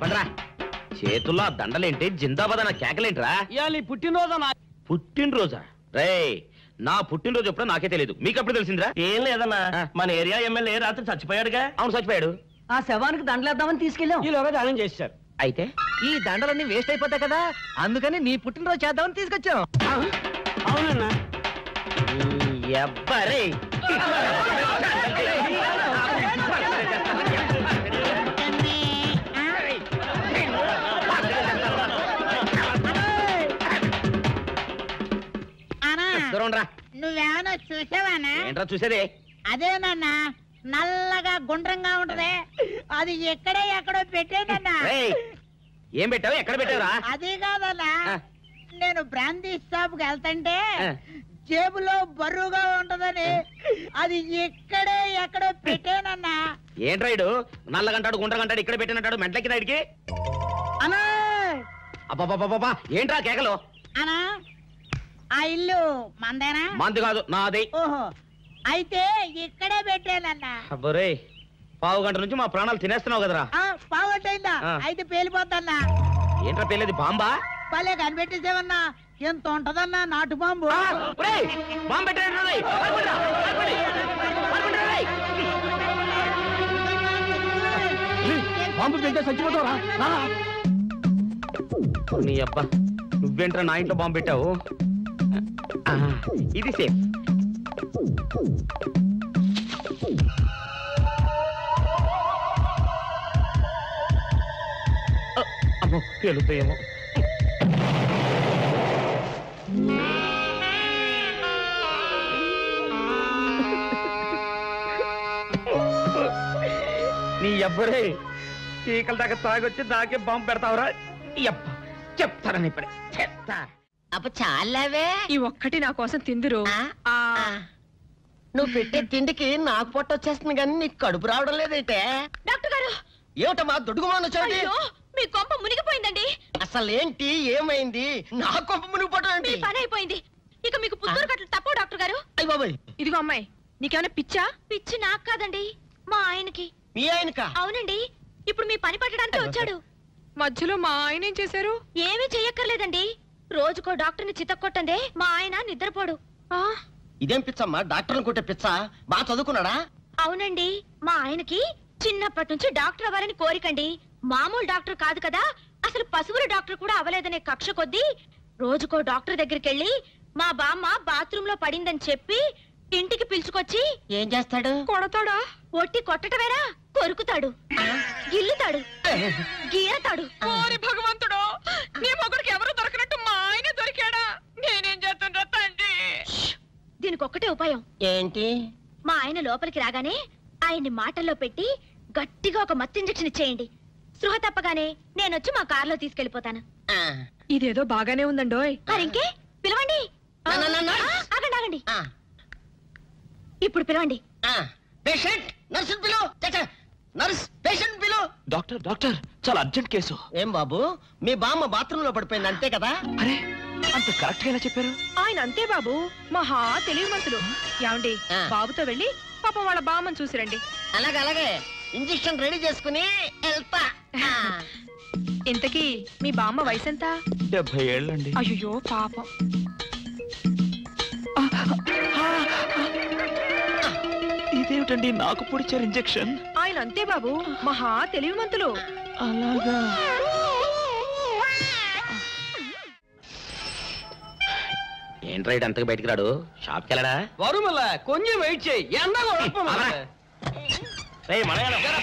ఆపండ్రా. చేతుల్లో ఆ దండలేంటి, జిందాబాద్ అన్న కేకలేంట్రా? ఇవాళ పుట్టినరోజా? పుట్టినరోజా? రే, నా పుట్టినరోజు ఎప్పుడో నాకే తెలియదు, మీకు ఎప్పుడు తెలిసిందిరా? ఏం లేదన్నా, మన ఏరియా ఎమ్మెల్యే రాత్రి చచ్చిపోయాడుగా. అవును, చచ్చిపోయాడు. ఆ శవానికి దండలేద్దామని తీసుకెళ్ళాం. ఈలోగా దానం చేశారు. అయితే ఈ దండలన్నీ వేస్ట్ అయిపోతాయి కదా, అందుకని నీ పుట్టినరోజు చేద్దామని తీసుకొచ్చాం. అవునన్నా. ఎవ్వరే నువ్వేమన్నా చూసావానా? ఏంట్రా చూసేది? అదేనన్నా, నల్లగా గుండ్రంగా ఉంటది, అది ఎక్కడో పెట్టేనన్నా. ఏం పెట్టావు, ఎక్కడ పెట్టావురా? అది కాదన్నా, నేను బ్రాందీ షాప్ కి వెళ్తుంటే జేబులో బరువుగా ఉంటదని అది ఎక్కడో పెట్టానన్నా. ఏంట్రా ఇడు నల్లగంటాడు, గుండ్రగంటాడు, ఇక్కడ పెట్టినట్టాడు, మెంట్లకి రైడ్కి. అన్నా అబ్బా, ఏంట్రా కేకలు? అన్నా, ఆ ఇల్లు మందేనా? మంది కాదు, నాది. ఓహో, అయితే ఇక్కడే పెట్టానన్నా. అబ్బరే, పావు గంట నుంచి మా ప్రాణాలు తినేస్తున్నావు కదరా. పావుగంటైందా? అయితే పేలిపోతాన్నా. ఏంట్రా పేలేది, బాంబా? పల్లె కనిపెట్టేసేవన్నా, ఎంత ఉంటదన్నా నాటు బాంబు. బాంబు పెట్టాడు. బాంబు పెడితే చచ్చిపోతావా? నీ అబ్బా, నువ్వేంట్రా నా ఇంట్లో బాంబు పెట్టావు? ఇది సేఫ్. అమ్మో, పేలుతాయేమో. నీ ఎవ్వరే చీకల దాకా తాగొచ్చి నాకే బాంబు పెడతావురా? చెప్తారని ఇప్పుడే చెప్తా. అప్ప చాలావే, ఈ ఒక్కటి నా కోసం తిందురు. నువ్వు పెట్టే తిండికి నాకు పొట్ట వచ్చేస్తుంది కానీ నీకు కడుపు రావడం లేదైతే. డాక్టర్ గారు, ఏమిటమ్మా దొడుగుమాను వచ్చాడు? మీ కొంప మునిగిపోయిందండి. అసలు ఏంటి, ఏమైంది? నా కొంప మునిగిపోవడం మీ పని అయిపోయింది. ఇక మీకు పుత్తూరు కట్టలు తప్పవు డాక్టర్ గారు. అయ్య బాబాయ్, ఇదిగో అమ్మాయి, నీకేమైనా పిచ్చా? పిచ్చి నాకు కాదండి, మా ఆయనకి. మీ ఆయనకా? అవునండి, ఇప్పుడు మీ పని పట్టడానికి వచ్చాడు. మధ్యలో మా ఆయన ఏం చేశారు? ఏమీ చెయ్యక్కర్లేదండి, రోజుకో డాక్టర్ని చితక్కొట్టందే మా ఆయన నిద్రపోడు. ఇదేం పిచ్చమ్మా, డాక్టర్ని కొట్టే పిచ్చ? బాగా చదువుకున్నాడా? అవునండి, మా ఆయనకి చిన్నప్పటి నుంచి డాక్టర్ అవ్వాలని కోరికండి. మామూలు డాక్టర్ కాదు కదా, అసలు పశువుల డాక్టర్ కూడా అవ్వలేదనే కక్ష కొద్దీ రోజుకో డాక్టర్ దగ్గరికి వెళ్ళి మా బామ్మ బాత్రూమ్ లో పడిందని చెప్పి ఇంటికి పిలుచుకొచ్చి ఏం చేస్తాడు? కొడతాడా? ఒట్టి కొట్టటమేరా, కొరుకుతాడు, గిల్లుతాడు, గీరతాడు. ఓరి భగవంతుడు, నీ మొగుడికి ఎవరు దొరకనట్టు మా ఆయన దొరికాడా? నేనేం చేస్తుండ్రా తండ్రి? దీనికి ఒక్కటే ఉపాయం. ఏంటి? మా ఆయన లోపలికి రాగానే ఆయన్ని మాటల్లో పెట్టి గట్టిగా ఒక మత్తు ఇంజెక్షన్ ఇచ్చేయండి. స్పృహ తప్పగానే నేనొచ్చి మా కారులో తీసుకెళ్లిపోతాను. ఇదేదో బాగానే ఉందండోయ్. మరింకే పిలవండి. ఆగండి ఆగండి, ఇప్పుడు పిలవండి. పేషెంట్, నర్సు పిలు. నర్స్, పేషెంట్ పిలు. డాక్టర్, డాక్టర్, చాలా అర్జెంట్ కేసు. ఏం బాబు, మీ బామ్మ బాత్రూమ్ లో పడిపోయింది అంతే కదా? అరే, అంత కరెక్ట్ గా ఎలా చెప్పారు? ఆయన అంతే బాబు, మహా తెలివి మనసులు. ఏమండి, బాబుతో వెళ్ళి పాపం వాళ్ళ బామ్మని చూసిరండి. అలాగే ఇంజెక్షన్ రెడీ చేసుకుని వెళ్తా. ఇంతకీ మీ బామ్మ వయసు ఎంత? 70 ఏళ్ళండి. అయ్యో పాపం. ఇదేమిటండి నాకు పొడిచారు ఇంజెక్షన్? ఆయన అంతే బాబు, మహా తెలివి మంతులు. అలాగా? ఏంట్రా ఇటు అంతగా బయటికి రాడు? షాప్కి వెళ్ళడా? వరుమల్ల కొంచెం వెయిట్ చేయి.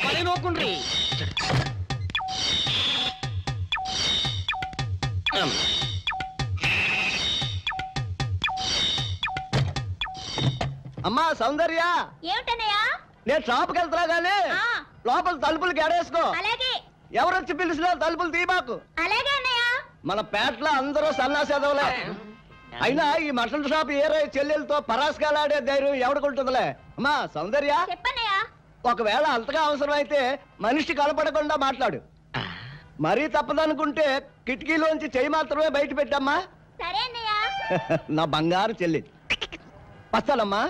పని నోకుండ్రి. అమ్మా సౌందర్య, ఏమిటన్నయ్యా? నేను షాప్కి వెళ్తున్నా గానీ లోపల తలుపులు గడేసుకో. అలాగే. ఎవరొచ్చి పిలిచినా తలుపులు తీమాకు. అలాగే అన్నయ్య. మన పేటలో అందరూ సన్నాసేదవులే. అయినా ఈ మటన్ షాప్ ఏరే చెల్లెలతో పరాస్కాలాడే ధైర్యం ఎవడుకుంటుందిలే. అమ్మా సౌందర్య, చెప్పన్నయ్యా. ఒకవేళ అంతగా అవసరమైతే మనిషి కనపడకుండా మాట్లాడు. మరీ తప్పదనుకుంటే కిటికీలోంచి చెయ్యి మాత్రమే బయట పెట్టమ్మా. సరే అన్నయ్య. నా బంగారు చెల్లి. వస్తానమ్మా.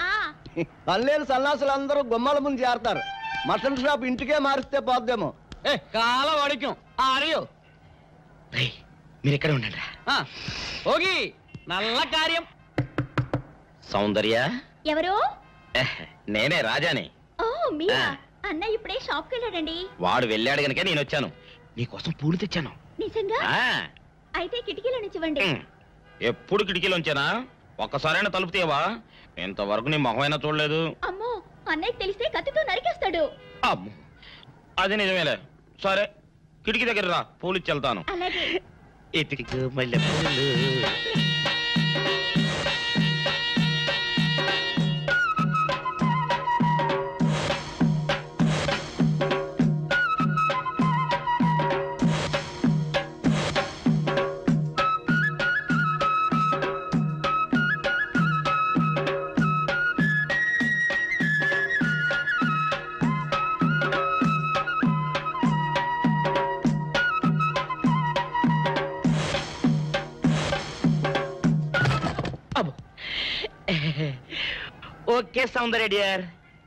పనిలేని సన్నాసులు అందరూ గుమ్మల ముందు చేరతారు. మటన్ షాప్ ఇంటికే మారిస్తే పోద్దేమో. కాల వాడికం ఆరియో మీరు ఎక్కడ ఉండండి. ఓగి నల్ల కార్యం. సౌందర్య ఎవరు? నేనే రాజాని. ఓ మీరా? అన్న ఇప్పుడే షాప్కి వెళ్ళాడండి. వాడు వెళ్ళాడు గనుక నేను వచ్చాను. నీకోసం పూలు తెచ్చాను. నిజంగా? అయితే కిటికీలో నుంచి ఇవ్వండి. ఎప్పుడు కిటికీలోంచేనా? ఒక్కసారైనా తలుపు తీయవా? ఇంతవరకు నీ మొహమైనా చూడలేదు. అమ్మో, అన్నయ్యకి తెలిస్తే కత్తితో నరికేస్తాడు. అమ్మో, అది నిజమేలే. సరే, కిటికీ దగ్గర రా, పూలు ఇచ్చి వెళ్తాను. అలాగే. ఇటుకు మల్లె పూలు. ఓకే సౌందర్య డియర్,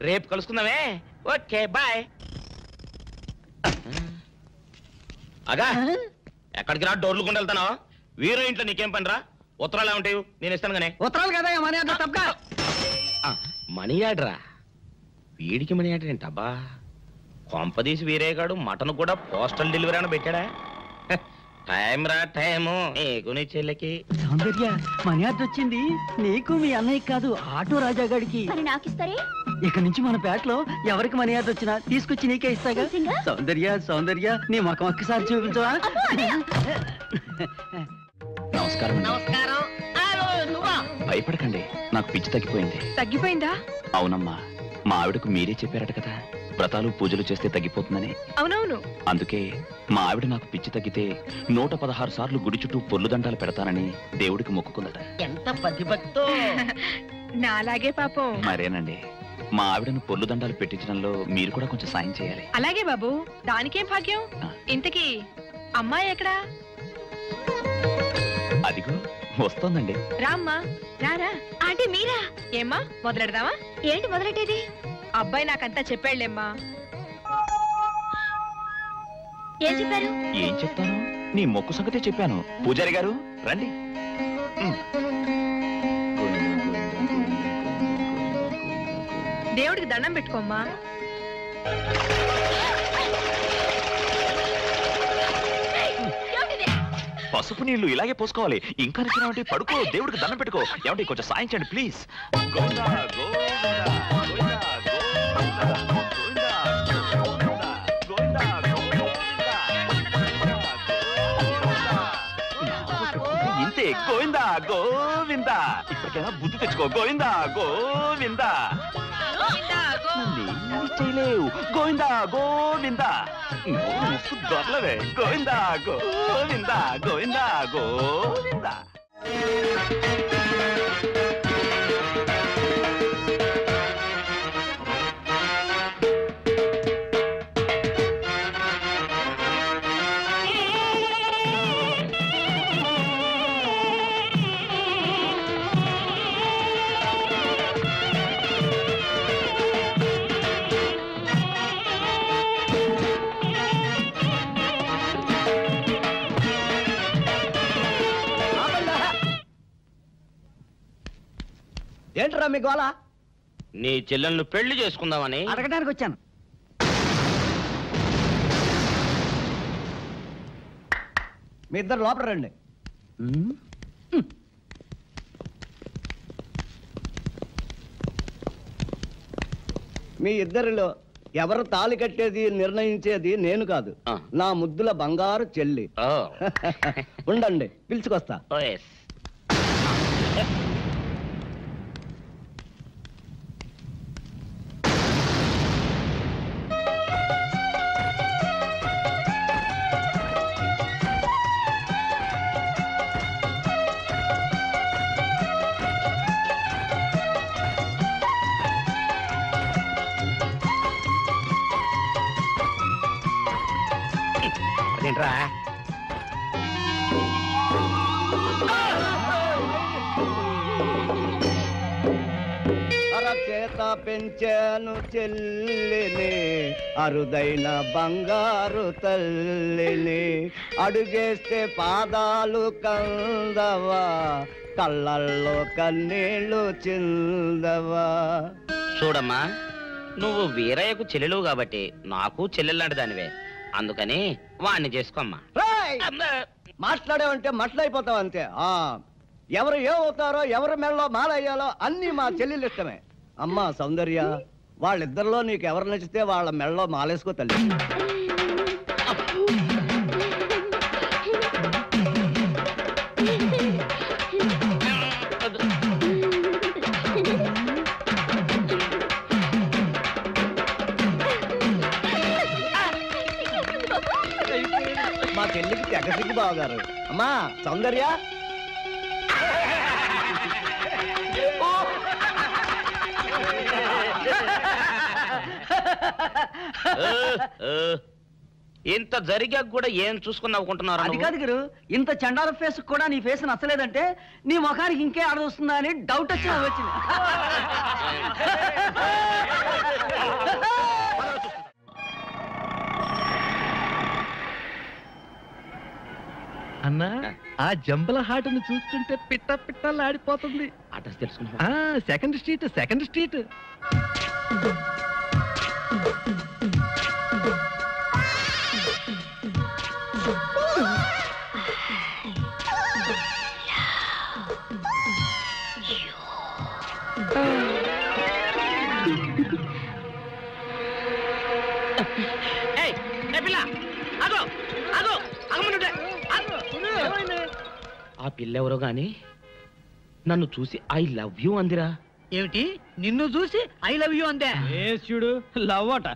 రేపు కలుసుకుందామే. Okay bye. అగా ఎక్కడికి రా, డోర్లు కొండ వెళ్తానా? వీరో ఇంట్లో నీకేం పని రా? ఉత్తరాలు ఏమంటాయి? నేను ఇస్తాను గానే. ఉత్తరాలు కదా మనీ ఆర్డర్ తప్పగా. మనీ ఆర్డరా? వీడికి మనీ ఆర్డర్ ఏంటబ్బా? కొంపదీసి వీరేగాడు మటన్ కూడా పోస్టల్ డెలివరీ అని పెట్టాడా? టైం రా టైము నీకు నీ చెల్లెకి. సౌందర్య, మనీ ఆర్డర్ వచ్చింది. నీకు మీ అన్నయ్య కాదు, ఆటో రాజా గాడికి. మరి నాకు ఇస్తారే? ఇక నుంచి మన పేటలో ఎవరికి మనీ ఆర్డర్ వచ్చినా తీసుకొచ్చి నీకే ఇస్తాగా. సౌందర్య సౌందర్య, నీ ముఖం ఒక్కసారి చూపించవా? నమస్కారం. నమస్కారం. భయపడకండి, నాకు పిచ్చి తగ్గిపోయింది. తగ్గిపోయిందా? అవునమ్మా, మా ఆవిడకు మీరే చెప్పారట కదా, వ్రతాలు పూజలు చేస్తే తగ్గిపోతుందని. అవునవును. అందుకే మా ఆవిడ నాకు పిచ్చి తగ్గితే 116 సార్లు గుడి చుట్టూ పొర్లు దండాలు పెడతానని దేవుడికి మొక్కుకుందట. ఎంత ప్రతిభక్తో. నాలాగే పాపం. మరేనండి, మా ఆవిడను పొర్లు దండాలు పెట్టించడంలో మీరు కూడా కొంచెం సాయం చేయాలి. అలాగే బాబు, దానికేం భాగ్యం. ఇంతకీ అమ్మాయి ఎక్కడా? అదిగో వస్తోందండి. రామ్మా, రారా. ఆంటీ మీరా? ఏమ్మా, మొదలెడదామా? ఏంటి మొదలెట్టేది? అబ్బాయి నాకంతా చెప్పాడులేమ్మా. ఏం చెప్పారు? ఏం చెప్తాను, నీ మొక్కు సంగతే చెప్పాను. పూజారి గారు రండి. దేవుడికి దండం పెట్టుకోమ్మా. పసుపు నీళ్లు ఇలాగే పోసుకోవాలి. ఇంకా నచ్చినావంటే పడుకో, దేవుడికి దండం పెట్టుకో. ఏమంటే కొంచెం సాయం చేయండి ప్లీజ్. ఇంతే, గోవిందా గోవిందా. ఇప్పటికైనా బుద్ధి తెచ్చుకో. గోవిందా గోవిందా. నన్నేమీ చేయలేవు. గోవిందా గోవిందా. దొరలవే. గోవిందా గోవిందా గోవిందా గోవిందా. ఏంట్రా మీ గోళ? నీ చెల్లెళ్ళు పెళ్లి చేసుకుందామని అడగడానికి వచ్చాను. మీ ఇద్దరు లోపల రండి. మీ ఇద్దరిలో ఎవరు తాళి కట్టేది నిర్ణయించేది నేను కాదు, నా ముద్దుల బంగారు చెల్లి. ఉండండి, పిలుచుకొస్తా. అదేంట్రా? అరచేత పెంచాను చెల్లిని అరుదైన బంగారు తల్లిని అడుగేస్తే పాదాలు కందవా కళ్ళల్లో కన్నీళ్ళు చిందవా. చూడమ్మా, నువ్వు వీరయ్యకు చెల్లెలు కాబట్టి నాకు చెల్లెల్లాంటి దానివే, అందుకని వాణ్ణి చేసుకోమ్మా. మాట్లాడేవంటే మట్లయిపోతావు అంతే. ఎవరు ఏమవుతారో ఎవరి మెడలో మాలయ్యాలో అన్ని మా చెల్లెలు ఇష్టమే. అమ్మా సౌందర్య, వాళ్ళిద్దరిలో నీకు ఎవరు నచ్చితే వాళ్ళ మెడలో మాలేసుకో తల్లి. మా చెల్లికి తెగ సిగ్గు బావగారు. అమ్మా సౌందర్య, ఇంత జరిగాక కూడా ఏం చూసుకుని నవ్వుకుంటున్నారు? అది కాదు గురు, ఇంత చండాల ఫేస్ కూడా నీ ఫేస్ నచ్చలేదంటే నీ ముఖానికి ఇంకే ఆడదొస్తుందా అని డౌట్ వచ్చి వచ్చింది. అన్నా, ఆ జంబల హాటును చూస్తుంటే పిట్ట పిట్టలాడిపోతుంది. అడ్రస్ తెలుసుకున్నా? Second street, second street. ఆ పిల్లెవరో గాని నన్ను చూసి ఐ లవ్ యూ అందిరా. ఏమిటి, నిన్ను చూసి ఐ లవ్ యూ అందే? చూడు, లవ్ అట.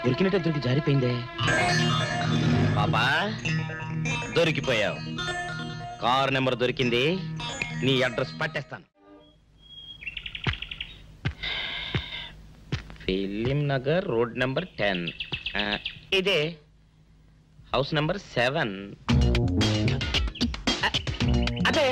దొరికినట్టే దొరికి జారిపోయిందే. పాపా, దొరికిపోయావు. కారు నెంబర్ దొరికింది, నీ అడ్రస్ పట్టేస్తాను. Film Nagar, road number 10. ఇదే హౌస్ నెంబర్ 7. అదే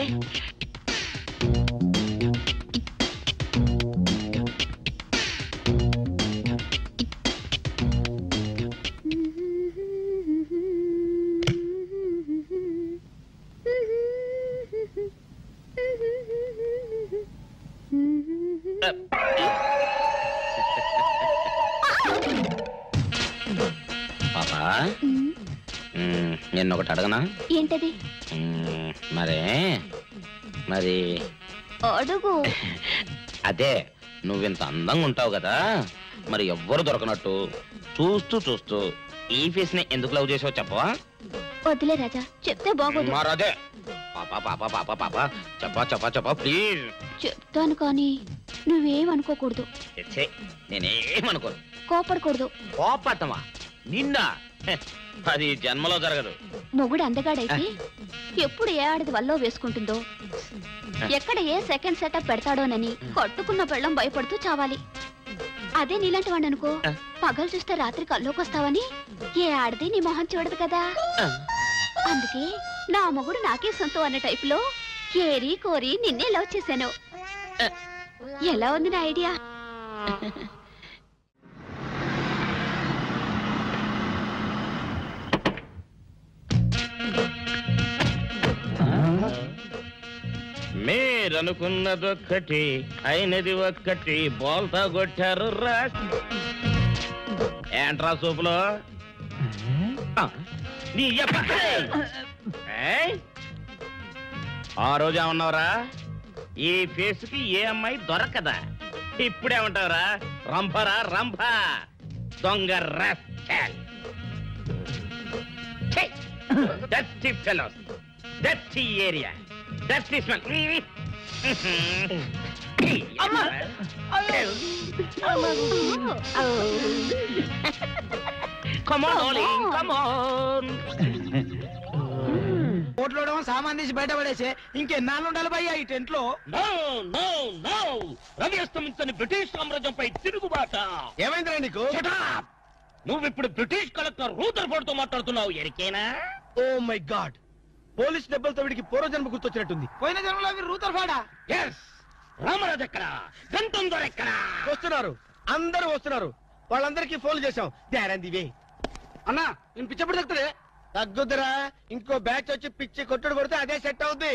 పాపా, నిన్నొకటి అడగనా? ఏంటది? మరి అడుగు. అదే, నువ్వింత అందంగా ఉంటావు కదా, మరి ఎవ్వరు దొరకనట్టు చూస్తూ చూస్తూ ఈ ఫేస్ ని ఎందుకు లవ్ చేసావు చెప్పవా? వద్దులే రాజా, చెప్తే బాగోదు. మరదే పాపా పాపా పాపా పాపా చెప్పా చెప్పా చెప్పా ప్లీజ్. చెప్తాను కానీ నువ్వేమనుకోకూడదు. నేనేమనుకోను. కోపడకూడదు. కోపడతామా? నిన్న అది జన్మలో జరగదు. మొగుడు అందగాడైతే ఎప్పుడు ఏ ఆడది వల్లో వేసుకుంటుందో, ఎక్కడ ఏ సెకండ్ సెటప్ పెడతాడోనని కట్టుకున్న పెళ్ళం భయపడుతూ చావాలి. అదే నీలాంటి వాడు అనుకో, పగలు చూస్తే రాత్రి కల్లోకొస్తావని ఏ ఆడది నీ మొహం చూడదు కదా. అందుకే నా మొగుడు నాకే సొంతం అన్న టైప్ లో ఏరి కోరి నిన్నే లవ్ చేశాను. ఎలా ఉంది నా ఐడియా? మీరనుకున్నదొక్కటి అయినది ఒక్కటి, బోల్తా కొట్టారు రా. ఏంట్రా సూపులో నీ ఆ రోజు ఏమన్నావురా? ఈ ఫేస్ కి ఏ అమ్మాయి దొరకదా? ఇప్పుడేమంటావురా? రంభరా రంభ, దొంగ rascal. Dirty fellows, dirty area, dirty smell. ఓట్లు సామాన్ తీసి బయట పడేసే ఇంకెన్నాళ్ళు ఉండాలి భయ్యా ఈ టెంట్ లో. రవి అస్తమించని బ్రిటిష్ సామ్రాజ్యంపై తిరుగుబాట. ఏమైందిరా నీకు? నువ్వు ఇప్పుడు బ్రిటిష్ కలెక్టర్ రూదర్ఫోర్డ్ తో మాట్లాడుతున్నావు. ఎరికేనా? ఓ మై గాడ్, పోలీస్ దెబ్బలతో వీడికి పూర్వజన్మ గుర్తొచ్చినట్టుంది. పోయిన జన్మలో రూదర్ఫోర్డా? ఎస్. రామరాజు ఎక్కడా? గంటం దొర ఎక్కడా? వస్తున్నారు, అందరూ వస్తున్నారు. వాళ్ళందరికీ ఫోన్ చేశాం. దారందివే అన్నా, నేను పిచ్చప్పుడు తగ్గుతుంది. తగ్గుద్దురా, ఇంకో బ్యాచ్ వచ్చి పిచ్చి కొట్టుడు కొడితే అదే సెట్ అవుద్ది.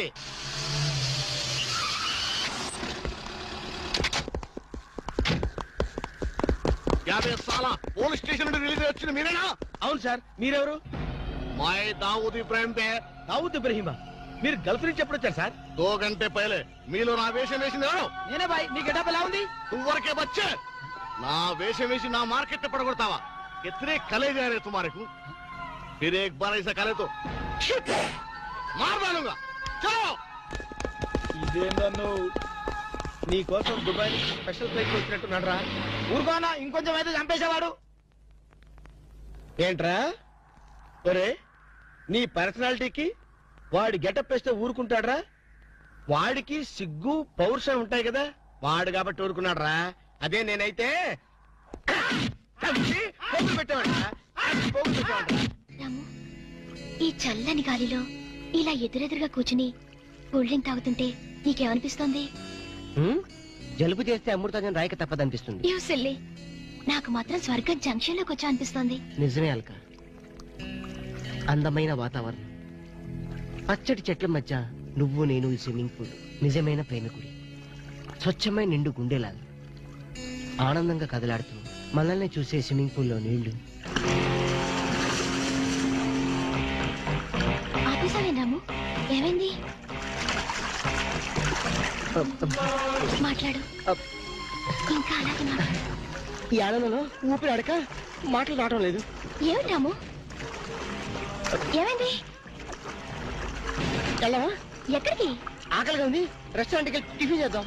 పోలీస్ స్టేషన్ నుండి రిలీజ్ వచ్చిన మీరేనా? అవును సార్, మీరెవరు? मैं दाऊद इब्राहिम पे. దావుద్ ఇబ్రహీమా, మీరు గల్ఫ్ నుంచి ఎప్పుడు వచ్చారు సార్? 2 घंटे पहले. మీలో నా వేషం వేసింది ఎవరు? నేనే బాయ్. నీ గెటప్ ఎలా ఉంది? तुमवरके बच्चे నా వేషం వేసి నా మార్కెట్ పడగొడతావా? कितने कले जा रहे तुम्हारे को? फिर एक बार ऐसा करे तो मार डालूंगा. चलो. ఇదే నన్ను నీ కోసం దుబాయ్ నుంచి స్పెషల్ ఫ్లైట్ వచ్చినట్టున్నాడు రా. ఊరుకోనా, ఇంకొంచెం అయితే చంపేసేవాడు. ఏంట్రా ఒరే, నీ పర్సనాలిటీకి వాడి గెటప్ వేస్తే ఊరుకుంటాడ్రా? వాడికి సిగ్గు పౌరుషం ఉంటాయి కదా, వాడు కాబట్టి ఊరుకున్నాడు రా. అదే నేనైతే పెట్టేవాడు. రాము, ఈ చల్లని గాలిలో ఇలా ఎదురెదురుగా కూర్చుని కూల్ డ్రింక్ తాగుతుంటే నీకేమనిపిస్తోంది? జలుబు చేస్తే అమృతాజన్ రాయక తప్పదనిపిస్తుంది. యూ సిల్లీ, నాకు మాత్రం స్వర్గం జంక్షన్ లోకి వచ్చా అనిపిస్తోంది. నిజమే అల్క, అందమైన వాతావరణం, పచ్చటి చెట్ల మధ్య నువ్వు నేను ఈ స్విమ్మింగ్ పూల్ నిజమైన ప్రేమికుడి. స్వచ్ఛమైన నిండు గుండెలాగా ఆనందంగా కదలాడుతూ మనల్ని చూసే స్విమ్మింగ్ పూల్లో నీళ్లు. ఆపేసావేం రాము? ఏమైంది? మాట్లాడు, ఇంకా అలాగే మాట్లాడు. ఈ ఆనందంలో ఊపిరి అడక మాటలు రావడం లేదు. ఏమిటి రాము, ఏమైంది? వెళ్ళవా? ఎక్కడికి? ఆకలిగా ఉంది, రెస్టారెంట్కి టిఫిన్ చేద్దాం.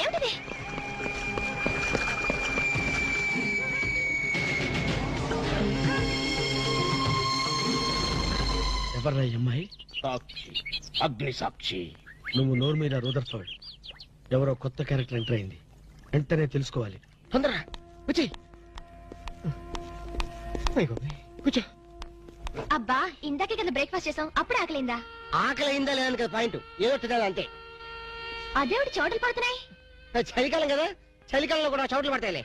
ఏమిటిది? ఎవర్రా అమ్మాయి? సాక్షి, అగ్ని సాక్షి. నువ్వు నోరు మీద రూదర్ఫోర్డ్. ఎవరో కొత్త క్యారెక్టర్ ఎంటర్ అయింది, వెంటనే తెలుసుకోవాలి. తొందరగా వచ్చి కూర్చో. అబ్బా, ఇందాకే కదా బ్రేక్ఫాస్ట్ చేసాం, అప్పుడు ఆకలిందా? ఆకలి అయిందా లేదని కదా పాయింట్, ఏదో తినాలి అంతే. అదేమిటి చోటలు పడుతున్నాయి? చలికాలం కదా, చలికాలంలో కూడా చోట్లు పడతాయిలే.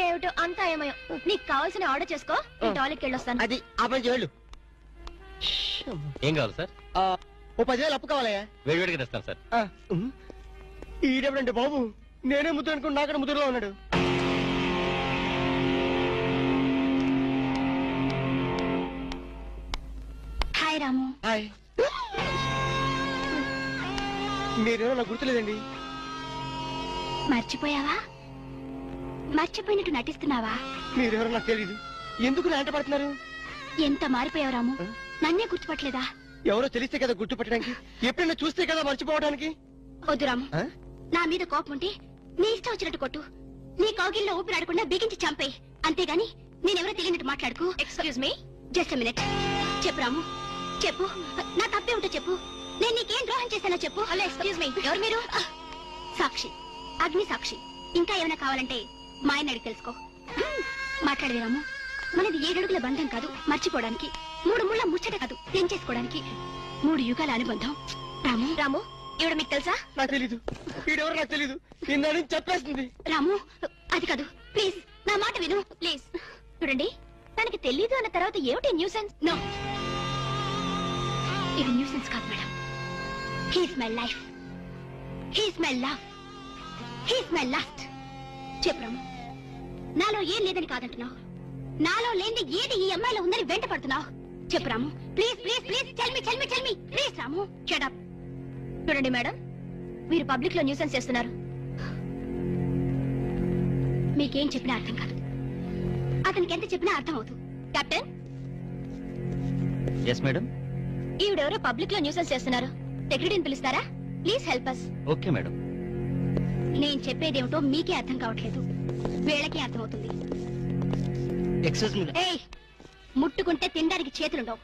ఏమిటో అంతా ఏమయో. నీకు కావాల్సిన ఆర్డర్ చేసుకో, టాయిలెట్కి వెళ్ళొస్తాను. అది ఆ పని వెళ్ళు. ఏం కావాలి సార్? ఓ 10,000 అప్పు కావాలయ్యా. వేడివేడిగా తెస్తాను సార్. ఈడెవడంటే బాబు, నేనే ముద్దు అనుకుని నాకడ ముద్దులో ఉన్నాడు. హాయ్ రాము. హాయ్. మీరేమో నాకు గుర్తులేదండి. మర్చిపోయావా? మర్చిపోయినట్టు నటిస్తున్నావా? మీరెవరో నాకు తెలీదు. ఎందుకు నా వెంట పడుతున్నారు? ఎంత మారిపోయావు రాము, నన్నే గుర్తుపట్టలేదా? ఎవరో తెలిస్తే కదా గుర్తుపట్టడానికి, ఎప్పుడైనా చూస్తే కదా మర్చిపోవడానికి. వద్దు రాము, నా మీద కోపం ఉంటే నీ ఇష్టం వచ్చినట్టు కొట్టు, నీ కౌగిల్లో ఊపిరాడకుండా బిగించి చంపే. అంతేగాని నేనెవరో తెలియనట్టు మాట్లాడుకు. Excuse me, just minute. చెప్పు రాము, చెప్పు. నా తప్పే ఉంటే చెప్పు. నేను నీకేం ద్రోహం చేశానో చెప్పు. హలో, ఎక్స్క్యూజ్ మీ, ఎవరు మీరు? సాక్షి, అగ్ని సాక్షి. ఇంకా ఏమైనా కావాలంటే మా ఆయన అడిగి తెలుసుకో. మాట్లాడేది రాము, మనది 7 అడుగుల బంధం కాదు మర్చిపోవడానికి, 3 ముళ్ళ ముచ్చట కాదు తెంచేసుకోవడానికి, 3 యుగాల అనుబంధం. రాము, రాము, ఇవిడ మీకు తెలుసా? నాకు తెలీదు. వీడెవరో నాకు తెలీదు. నిన్నని చెప్పేస్తుంది. రాము, అది కాదు, ప్లీజ్ నా మాట విను, ప్లీజ్. చూడండి, తనకి తెలీదు అన్న తర్వాత ఏమిటి న్యూసెన్స్? నో, ఇది న్యూసెన్స్ కాదు madam. He's my life, he's my love, he's my last. చెప్పు రాము, నాలో ఏం లేదని కాదంటున్నావు, నాలో లేని ఏది ఈ అమ్మాయిలో ఉందని వెంట పడుతున్నావు. చెప్పు Ramu, please please please, tell me please. Ramu, shut up. చూడండి మేడం, మీరు పబ్లిక్ లో న్యూసెన్స్ చేస్తున్నారు. మీకేం చెప్పినా అర్థం కాదు, అతనికి ఎంత చెప్పినా అర్థం అవుతుంది. కెప్టెన్. Yes madam. ఈవిడెవరో పబ్లిక్ లో న్యూసెన్స్ చేస్తున్నారు, సెక్రటరీని పిలుస్తారా? Please help us. Okay madam. నేను చెప్పేదేమిటో మీకే అర్థం కావట్లేదు, వీళ్ళకి అర్థమవుతుంది. Excuse me. ఏయ్, ముట్టుకుంటే తినడానికి చేతులుండవు.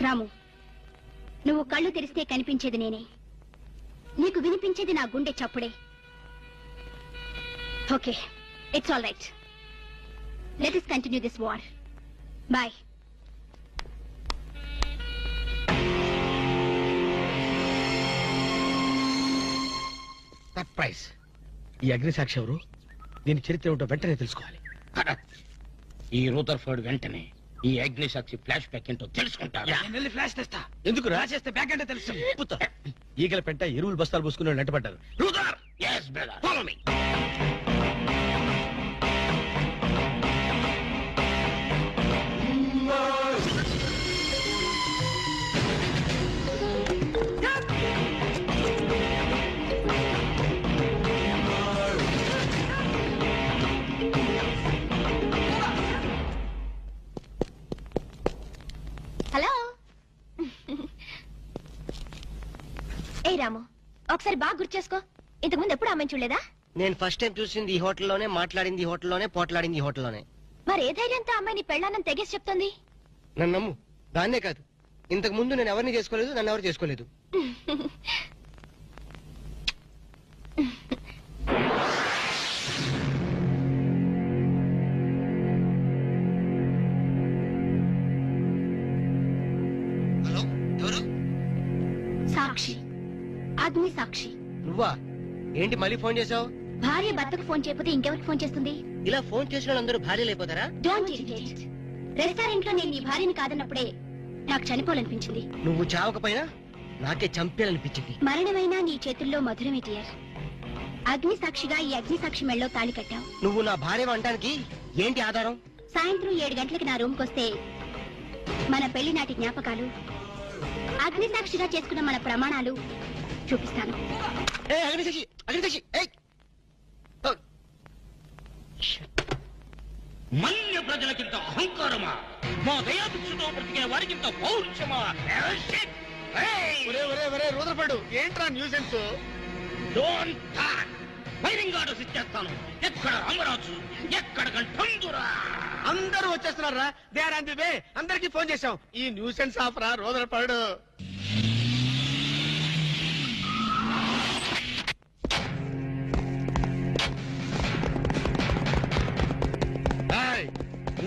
రాము, నువ్వు కళ్ళు తెరిస్తే కనిపించేది నేనే, నీకు వినిపించేది నా గుండె చప్పుడే. Okay, it's all right. Let us continue this war. Bye. Surprise. ఈ అగ్నిసాక్షి ఎవరు? దీని చరిత్ర ఏమిటో వెంటనే తెలుసుకోవాలి. ఈ రూదర్ఫర్డ్ వెంటనే ఈ అగ్నిసాక్షి ఫ్లాష్ బ్యాక్ ఏంటో తెలుసుకుంటాడు. ఫ్లాష్ తెస్తా. ఎందుకు రాసేస్తే బ్యాక్ అంటే తెలుసు. ఈగల పెంట ఎరువులు బస్తాలు పూసుకుని నెట్టబడ్డారు. రూదర్, yes brother, follow me. Hello. ఏ రాము, ఒకసారి బాగా గుర్తు చేసుకో. ఇంతకుముందు ఎప్పుడు అమ్మాయిని చూడలేదా? నేను ఫస్ట్ టైం చూసింది ఈ హోటల్లోనే, మాట్లాడింది ఈ హోటల్లోనే, పోట్లాడింది ఈ హోటల్లోనే. మరి ఏ ధైర్యంతో అమ్మాయిని పెళ్ళానని తెగేసి చెప్తుంది? నన్ను నమ్ము. దాన్నే కాదు, ఇంతకు ముందు నేను ఎవరిని చేసుకోలేదు, నన్ను ఎవరు చేసుకోలేదు. హలో, ఎవరు? సాక్షి, అగ్ని సాక్షి. నువ్వా? ఏంటి మళ్ళీ ఫోన్ చేసావు? భార్య భర్తకు ఫోన్ చేయకపోతే ఇంకెవరికి ఫోన్ చేస్తుంది? ఇలా ఫోన్ చేసిన అందరూ భార్యలు అయిపోతారా? Don't irritate. రెస్టారెంట్ లో నేను నీ భార్యని కాదన్నప్పుడే నాకు చనిపోవాలనిపించింది. నువ్వు చావకపోయినా నాకే చంపేయాలనిపించింది. మరణమైనా నీ చేతుల్లో మధురమే డియర్. అగ్ని సాక్షిగా ఈ అగ్ని సాక్షి మెళ్ళో తాళి కట్టావు. నువ్వు నా భార్య అనడానికి ఏంటి ఆధారం? సాయంత్రం 7 గంటలకి నా రూమ్ కొస్తే మన పెళ్లి నాటి జ్ఞాపకాలు, అగ్ని సాక్షిగా చేసుకున్న మన ప్రమాణాలు చూపిస్తాను. అగ్నిసాక్షి, అగ్నిసాక్షి. మన్య ప్రజలకింత అహంకారమా? మా దయాభిక్షతో బ్రతికే వారికింత పౌరుషమా? రూదర్ఫర్డ్, ఏంట్రా nuisance? Don't talk. Firing orders ఇచ్చేస్తాను. ఎక్కడ రామరాజు, ఎక్కడ గంటందురా? అందరూ వచ్చేస్తున్నారా? They are on the way. అందరికి ఫోన్ చేశాం. ఈ న్యూసెన్స్ ఆఫరా రూదర్ఫర్డ్?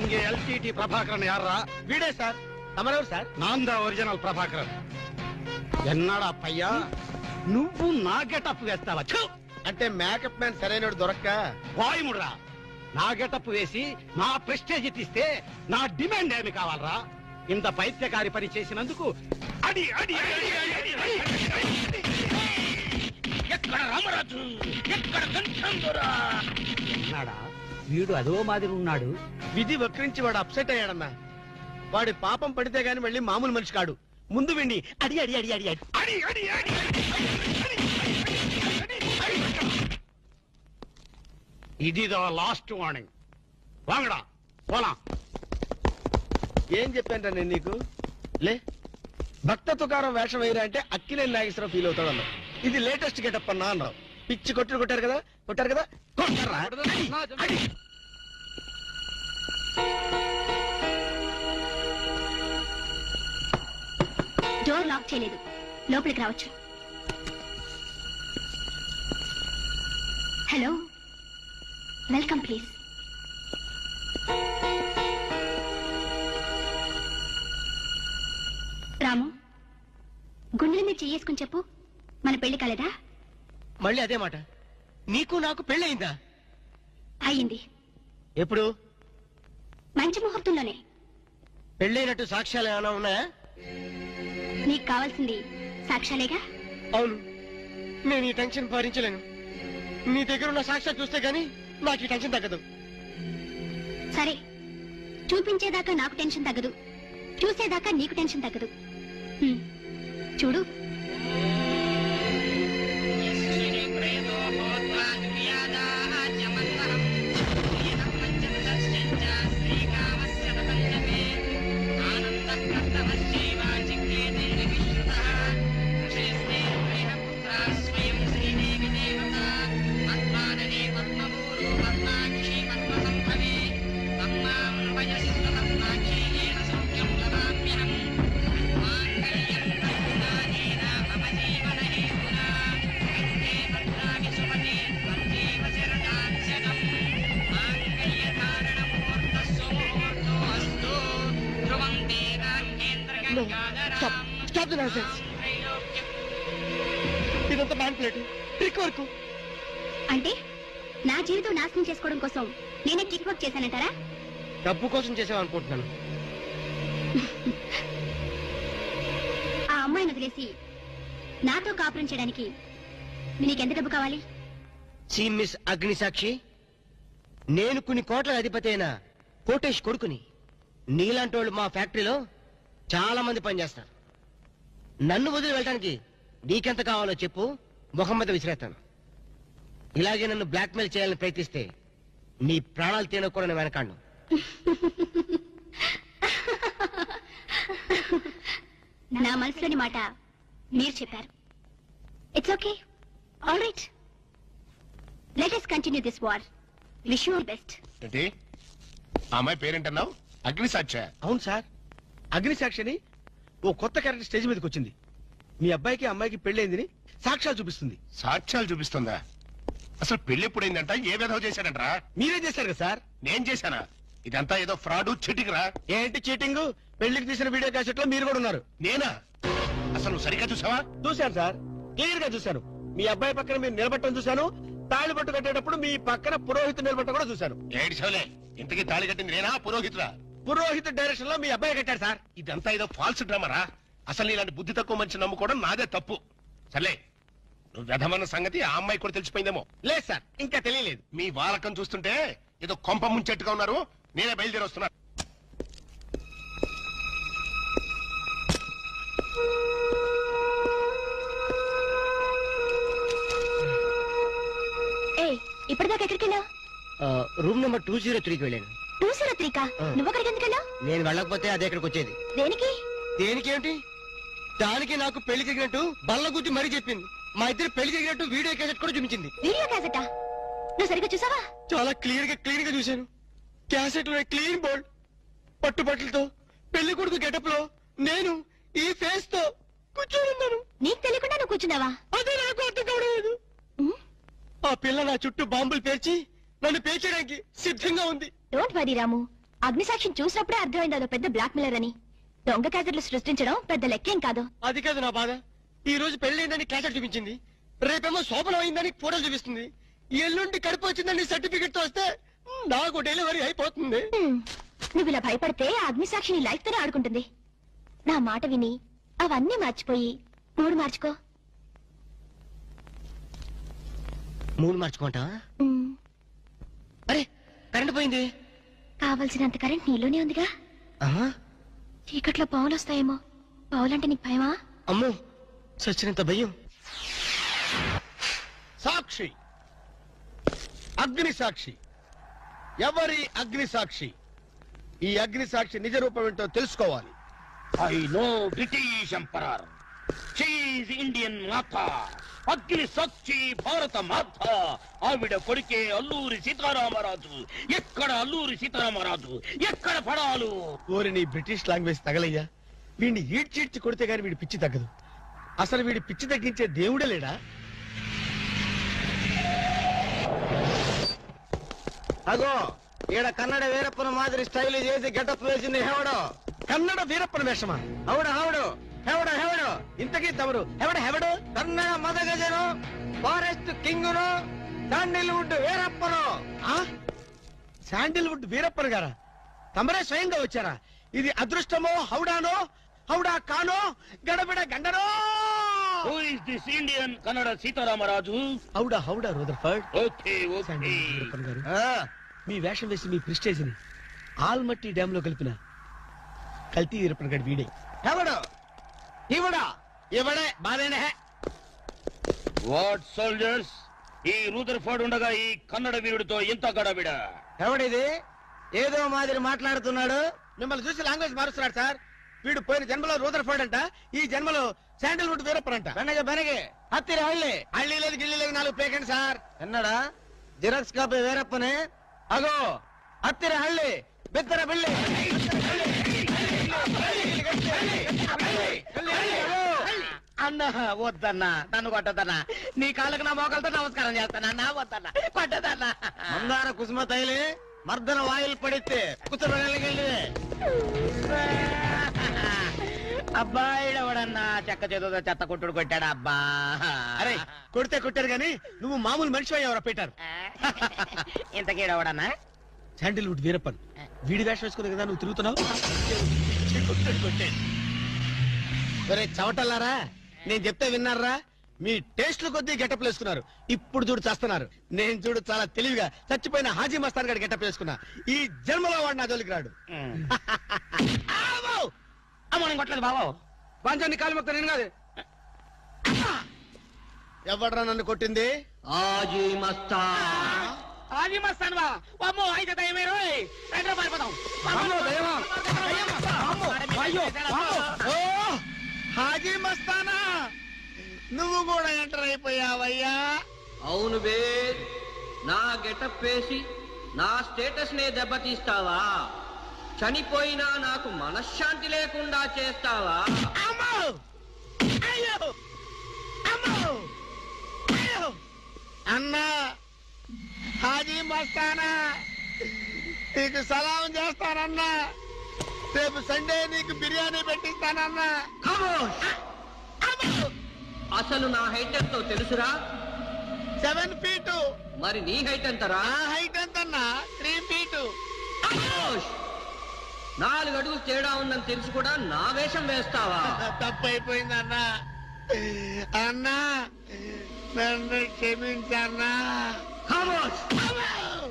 இங்கே எல்டிடி பிரபாகரன் யாரா? వీడే సార్. తమరెవరు సార్? நான் தான் ఒరిజినల్ ప్రభాకరన్. ఎన్నాడా పయ్యా, నువ్వు నా గెటప్ వేస్తావా? అంటే మేకప్ మ్యాన్ సరైనడు దొరక్క వాయుముడ్రా. నా గెటప్ వేసి నా ప్రెస్టేజ్ తీస్తే నా డిమాండ్ ఏమి కావాలరా? ఇంత పైత్యకారి పని చేసినందుకు అడి అడి అడి అడి అడి అడి. ఎక్కడ రామరాజు, ఎక్కడ గంటందురా? ఎన్నాడా వీడు అదో మాదిరి ఉన్నాడు. విధి వక్రించి వాడు అప్సెట్ అయ్యాడన్నా. వాడి పాపం పడితే గాని మళ్ళీ మామూలు మనిషి కాడు. ముందు విండి అడి అడి అడి అడి అడి అడి అడి అడి ఇదిదా లాస్ట్ వార్నింగ్. వాంగడా పోలా. ఏం చెప్పాను నేను నీకు? లే, భక్త తుకారం వేషం వేయరా అంటే అక్కినేని నాగేశ్వరరావు ఫీల్ అవుతాడు అన్నావు. ఇది లేటెస్ట్ గెటప్ అన్నా అన్నావు. పిచ్చి కొట్టారు కదా, కొట్టారు కదా, కొట్టారా? డోర్ లాక్ చేయలేదు, లోపలికి రావచ్చు. Hello, welcome please. రాము, గుండెల మీద చేసుకుని చెప్పు, మన పెళ్లి కాలేదా? మళ్ళీ అదే మాట. నీకు నాకు పెళ్ళయిందా? అయ్యింది. ఎప్పుడు? మంచి ముహూర్తంలోనే. పెళ్ళైనట్టు సాక్ష్యాలు ఏమైనా ఉన్నాయా? నీకు కావాల్సింది సాక్ష్యాలేగా? అవును. నేను ఈ టెన్షన్ భరించలేను. నీ దగ్గర ఉన్న సాక్ష్యాలు చూస్తే గానీ నాకు ఈ టెన్షన్ తగ్గదు. సరే, చూపించేదాకా నాకు టెన్షన్ తగ్గదు, చూసేదాకా నీకు టెన్షన్ తగ్గదు. చూడు. ఇదంతా మ్యాన్ ప్లేట్ ట్రిక్ వర్క్. అంటే నా జీవితం నాశనం చేసుకోవడం కోసం నేనే ట్రిక్ వర్క్ చేశానంటారా? డబ్బు కోసం చేసావనుకుంటున్నాను. ఆ అమ్మాయిని వదిలేసి నాతో కాపురం చేయడానికి నీకెంత డబ్బు కావాలి? సి మిస్ అగ్నిసాక్షి, నేను కొన్ని కోట్ల అధిపతి అయిన కోటేష్ కొడుకుని. నీలాంటి వాళ్ళు మా ఫ్యాక్టరీలో చాలా మంది పనిచేస్తారు. నన్ను వదిలి వెళ్ళడానికి నీకెంత కావాలో చెప్పు, ముఖం మీద విసిరేస్తాను. ఇలాగే నన్ను బ్లాక్మెయిల్ చేయాలని ప్రయత్నిస్తే నీ ప్రాణాలు తినకూడని నేను వెనకాండు. నా మనసులోని మాట మీరు చెప్పారు. It's okay, all right, let us continue this war. Wish you all best. ఏంటి ఆ అమ్మాయి పేరేంటన్నావు? అగ్నిసాక్ష? అవును సార్, అగ్నిసాక్షిని ఓ కొత్త క్యారెక్టర్ స్టేజ్ మీదకి వచ్చింది. మీ అబ్బాయికి అమ్మాయికి పెళ్ళైందని సాక్ష్యాలు చూపిస్తుంది. సాక్ష్యాలు చూపిస్తుందా? అసలు పెళ్లి ఎప్పుడైందంట? ఏ విధవ చేశాడంట్రా? మీరే చేశారు కదా సార్? నేను చేశానా? ఇదంతా ఏదో ఫ్రాడ్ చీటింగ్ రా. ఏంటి చీటింగ్? పెళ్లికి తీసిన వీడియో క్యాసెట్ లో మీరు కూడా ఉన్నారు. నేనా? అసలు నువ్వు సరిగ్గా చూసావా? చూశాను సార్, క్లియర్ గా చూశాను. మీ అబ్బాయి పక్కన మీరు నిలబట్టడం చూశాను. తాళి పట్టు కట్టేటప్పుడు మీ పక్కన పురోహితుడు నిలబట్టడం కూడా చూశాను. ఏడు చవలే, ఇంతకీ తాళి కట్టింది నేనా పురోహితుడా? పురోహిత డైరెక్షన్ లో మీ అబ్బాయి కట్టాడు సార్. ఇదంతా ఏదో ఫాల్స్ డ్రామారా. అసలు ఇలాంటి బుద్ధి తక్కువ మనిషి నమ్ముకోవడం నాదే తప్పు. సర్లే, నువ్వు వ్యధమన్న సంగతి ఆ అమ్మాయి కూడా తెలిసిపోయిందేమో. లేదు సార్, ఇంకా తెలియలేదు. మీ వాలకం చూస్తుంటే ఏదో కొంప ముంచెట్టుగా ఉన్నారు. నేనే బయలుదేరి వస్తున్నా. ఇప్పటిదాకా ఎక్కడికి వెళ్ళావు? రూమ్ నెంబర్ 203కి వెళ్ళాను. 203కా? నువ్వు అక్కడికి ఎందుకు వెళ్ళావు? నేను వెళ్ళకపోతే అదే ఇక్కడికి వచ్చేది. దేనికి? దేనికేంటి? దానికి నాకు పెళ్లి జరిగినట్టు బల్ల గుద్ది మరీ చెప్పింది. మా ఇద్దరు పెళ్లి జరిగినట్టు వీడియో క్యాసెట్ కూడా చూపించింది. వీడియో క్యాసెటా? నువ్వు సరిగ్గా చూసావా? చాలా క్లియర్ గా చూశాను. క్యాసెట్ లో క్లీన్ బోల్డ్ పట్టుబట్టలతో పెళ్లి కొడుకు గెటప్ లో నేను ఈ ఫేస్ తో కూర్చోనున్నాను. నీకు తెలియకుండా నువ్వు కూర్చున్నావా? అదే నాకు అర్థం కావడం. ఆ పిల్ల నా చుట్టూ బాంబులు పేర్చి నన్ను పేర్చడానికి సిద్ధంగా ఉంది. డోంట్ వరీ రాము, అగ్నిసాక్షిని చూసినప్పుడే అర్థమైంది అదో పెద్ద బ్లాక్ మెయిలర్ అని. దొంగ క్యాసెట్లు సృష్టించడం పెద్ద లెక్కేం కాదు. అది కాదు నా బాధ. ఈ రోజు పెళ్లైందని క్యాసెట్ చూపించింది, రేపేమో శోభనం అయిందని ఫోటోలు చూపిస్తుంది, ఎల్లుండి కడుపు వచ్చిందని సర్టిఫికెట్ తో వస్తే నాకు డెలివరీ అయిపోతుంది. నువ్వు ఇలా భయపడితే అగ్నిసాక్షిని లైఫ్ తోనే ఆడుకుంటుంది. నా మాట విని అవన్నీ మర్చిపోయి మూడు మార్చుకో. మూడు మార్చుకుంటా? అరే కరెంట్ పోయింది. కావలసినంత కరెంట్ నీలోనే ఉందిగా. చీకట్లో పావులు వస్తాయేమో. పావులంటే నీకు భయమా? అమ్మో, సచ్చినంత భయం. సాక్షి, అగ్ని సాక్షి. ఎవరి అగ్ని సాక్షి? ఈ అగ్ని సాక్షి నిజ రూపం ఏంటో తెలుసుకోవాలి. I know British emperor, she is Indian మాత, అగ్ని సాక్షి భారత మాత. ఆవిడ కొడుకే అల్లూరి సీతారామరాజు. ఎక్కడ అల్లూరి సీతారామరాజు, ఎక్కడ పడాలు? ఓరి నీ బ్రిటిష్ లాంగ్వేజ్ తగలయ్యా. వీడిని ఈడ్చిడ్చి కొడితే గాని వీడి పిచ్చి తగ్గదు. అసలు వీడి పిచ్చి తగ్గించే దేవుడే లేడా? అగో ఈడ కన్నడ వీరప్పన మాదిరి స్టైల్ చేసి గెటప్ వేసింది హెవడో. కన్నడ వీరప్పన వేషమా? అవుడు హెవడు హెవడు హెవడు. ఇంతకీ తమరు హెవడు? కన్నడ మదగజను, ఫారెస్ట్ కింగును, శాండిల్వుడ్ వీరప్పను. శాండిల్వుడ్ వీరప్పన్ గారా? తమరే స్వయంగా వచ్చారా? ఇది అదృష్టమో హౌడానో, హౌడా కానో, గడబిడ గండనో? Who is this Indian Kannada Sitaramaraju? హౌడా Rutherford. Okay okay. Veerappan garu, మీ వేషం వేసి మీ ప్రిస్టేజ్ ని ఆల్మట్టి డ్యామ్ లో కలిపిన కల్తీ వీరప్పన్ గారి వీడే. హెవడు ఇవడా ఇవడే బాధేనే. వాట్ సోల్జర్స్, ఈ రూదర్ఫర్డ్ ఉండగా ఈ కన్నడ వీరుడితో ఎంత గడబిడ? ఎవడిది ఏదో మాదిరి మాట్లాడుతున్నాడు? మిమ్మల్ని చూసి లాంగ్వేజ్ మారుస్తున్నాడు సార్. వీడు పోయిన జన్మలో రూదర్ఫర్డ్ అంట, ఈ జన్మలో శాండిల్వుడ్ వీరప్పన్ అంట. బెనగే హత్తిర హళ్ళి హళ్ళీ లేదు గిల్లి లేదు, 4 పేకండి సార్. ఎన్నడా జిరాక్స్ కాపీ వీరప్పనే. అగో హత్తిర హళ్ళి బిత్తర బిల్లి. అన్న వద్దన్నా, నన్ను కొట్టదన్నా. నీ కాళ్ళకు నా మోకాలతో నమస్కారం చేస్తానన్నా. వద్దన్నా, కొట్టదన్నా. మందార కుసుమ తైలి మర్దన వాయిల్ పడితే కుసరగలిగి అబ్బాయిడవడన్నా చెక్క చేతుతో చెత్త కొట్టుడు కొట్టాడు అబ్బా. అరే కొడితే కొట్టారు గాని నువ్వు మామూలు మనిషి అయ్యావరా పీటర్. ఇంతకీడవడన్నా శాండిల్వుడ్ వీరప్పన్ వీడి వేషం వేసుకుని కదా నువ్వు తిరుగుతున్నావు. ఒరే చవటల్లారా, నేను చెప్తే విన్నారా? మీ టేస్ట్లు కొద్దీ గెటప్ వేసుకున్నారు. ఇప్పుడు చూడు చేస్తున్నారు. నేను చూడు చాలా తెలివిగా చచ్చిపోయిన హాజీ మస్తాన్ గారి గెటప్ వేసుకున్నా. ఈ జన్మలో వాడు నా జోలికి రాడు. అమ్మని కొట్టలేదు బాబు. బాంచాన్ని కాలు మొక్క నేను కాదు. ఎవడ్రా నన్ను కొట్టింది? హాజీ మస్తాన్. హాజీ మస్తాన్ బా అమ్మో అయితే దయమే రోయ్ రండి పారిపోదాం. ఓ హాజీ మస్తానా, నువ్వు కూడా ఎంటర్ అయిపోయావయ్యా. అవును బే, నా గెటప్ వేసి నా స్టేటస్ నే దెబ్బతీస్తావా? చనిపోయినా నాకు మనశ్శాంతి లేకుండా చేస్తావా? అమ్మో అయ్యో అమ్మో అయ్యో అన్నా, హాజీ మస్తానా నీకు సలాం చేస్తానన్నా. రేపు సండే నీకు బిర్యానీ పెట్టిస్తానన్నా. అసలు నా హైట్ ఎంతో తెలుసురా? 7 feet. మరి నీ హైట్ ఎంతరా? నా హైట్ ఎంతన్నా? 3 feet. 4 అడుగులు తేడా ఉందని తెలిసి కూడా నా వేషం వేస్తావా? తప్పైపోయిందన్నా. అన్నా నన్ను క్షమించన్నా.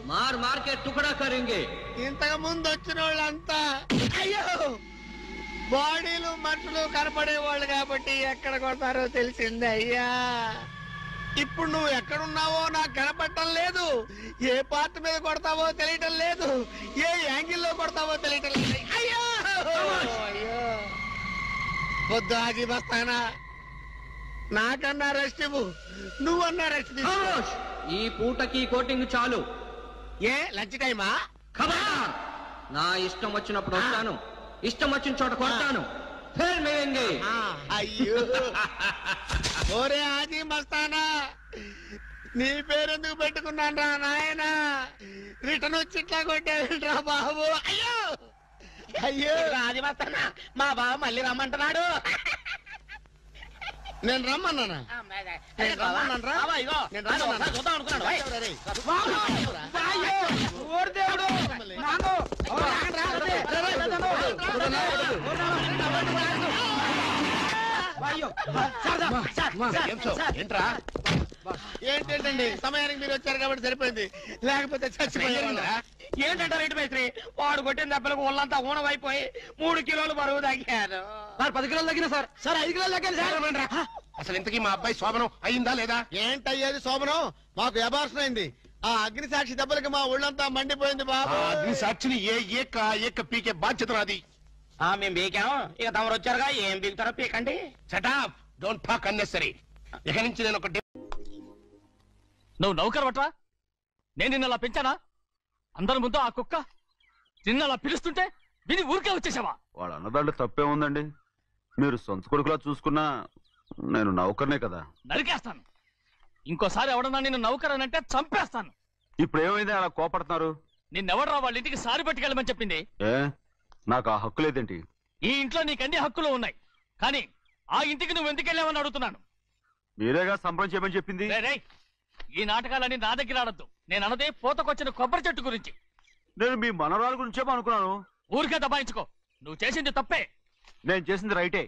మార్ మార్కెట్ టుకడా కరింగే. ఇంతకు ముందు వచ్చిన వాళ్ళంతా అయ్యో బాడీలు మనుషులు కనపడే వాళ్ళు కాబట్టి ఎక్కడ కొడతారో తెలిసింది అయ్యా. ఇప్పుడు నువ్వు ఎక్కడున్నావో నాకు కనపడటం లేదు. ఏ పార్ట్ మీద కొడతావో తెలియటం లేదు. ఏ యాంగిల్లో కొడతావో తెలియటం లేదు. అయ్యో అయ్యో వద్దు హాజీ మస్తానా, నాకన్నా రెస్ట్ ఇవ్వు. నువ్వన్నా రెస్ట్ తీసుకో. ఈ పూటకి కోటింగ్ చాలు. ఏ లంచ్ టైమా? నా ఇష్టం వచ్చినప్పుడు వస్తాను, ఇష్టం వచ్చిన చోట కొడతాను. అయ్యో ఓరే హాజీ మస్తానా, నీ పేరెందుకు పెట్టుకున్నాను రా నాయన? రిటర్న్ వచ్చి ఇట్లా కొట్టేరా బాబు. అయ్యో అయ్యో హాజీ మస్తానా, మా బావ మళ్ళీ రమ్మంటున్నాడు. నేను రమ్మన్నానా? నేను రమ్మన్నాను రా. నేను రమ్మన్నాను. చూద్దాం అనుకున్నాడు. ఏంట్రా? ఏంటండి సమయానికి మీరు వచ్చారు కాబట్టి సరిపోయింది, లేకపోతే చచ్చిపోయారు. ఏంటంటారు ఇటు మేస్త్రి? వాడు కొట్టిన దెబ్బలకు ఒళ్ళంతా ఊనమైపోయి 3 కిలోలు బరువు తగ్గాను. 10 కిలోలు తగ్గిన సార్. 5 కిలోలు తగ్గాను సార్. అసలు ఇంతకీ మా అబ్బాయి శోభనం అయిందా లేదా? ఏంటయ్యేది శోభనం? మాకు అబార్షన్ అయింది. ఆ అగ్ని సాక్షి దెబ్బలకి మా ఒళ్ళంతా మండిపోయింది బాబు. అగ్ని సాక్షిని ఏక పీకే బాధ్యత నాది. మేము బీకాను, ఇక తమరు వచ్చారుగా, ఏం బీకుతారో పీకండి. Shut up, don't talk unnecessary. ఇక నుంచి నేను ఒక నువ్వు నౌకర్ పట్రా? నేను నిన్న అలా పెంచానా? అందరి ముందు ఆ కుక్క నిన్న అలా పిలుస్తుంటే విని ఊరికే వచ్చేసావా? వాళ్ళ అన్నదాంట్లో తప్పే ఉందండి. మీరు సొంత కొడుకులా చూసుకున్నా నేను నౌకర్నే కదా. నరికేస్తాను. ఇంకోసారి ఎవడన్నా నిన్ను నౌకర్ అని అంటే చంపేస్తాను. ఇప్పుడు ఏమైంది అలా కోపడుతున్నారు? నిన్నెవడరా వాళ్ళ ఇంటికి సారి పట్టుకెళ్ళమని చెప్పింది? ఏ నాకు ఆ హక్కు లేదేంటి? ఈ ఇంట్లో నీకు అన్ని హక్కులు ఉన్నాయి, కానీ ఆ ఇంటికి నువ్వు ఎందుకు వెళ్ళావని అడుగుతున్నాను. మీరేగా సంబరం చేయమని చెప్పింది. ఈ నాటకాలన్నీ నా దగ్గర ఆడద్దు. నేను అన్నదే పూతకొచ్చిన కొబ్బరి చెట్టు గురించి. నేను మీ మనవరాల గురించేమో అనుకున్నాను. ఊరికే దబాయించుకో. నువ్వు చేసింది తప్పే. నేను చేసింది రైటే.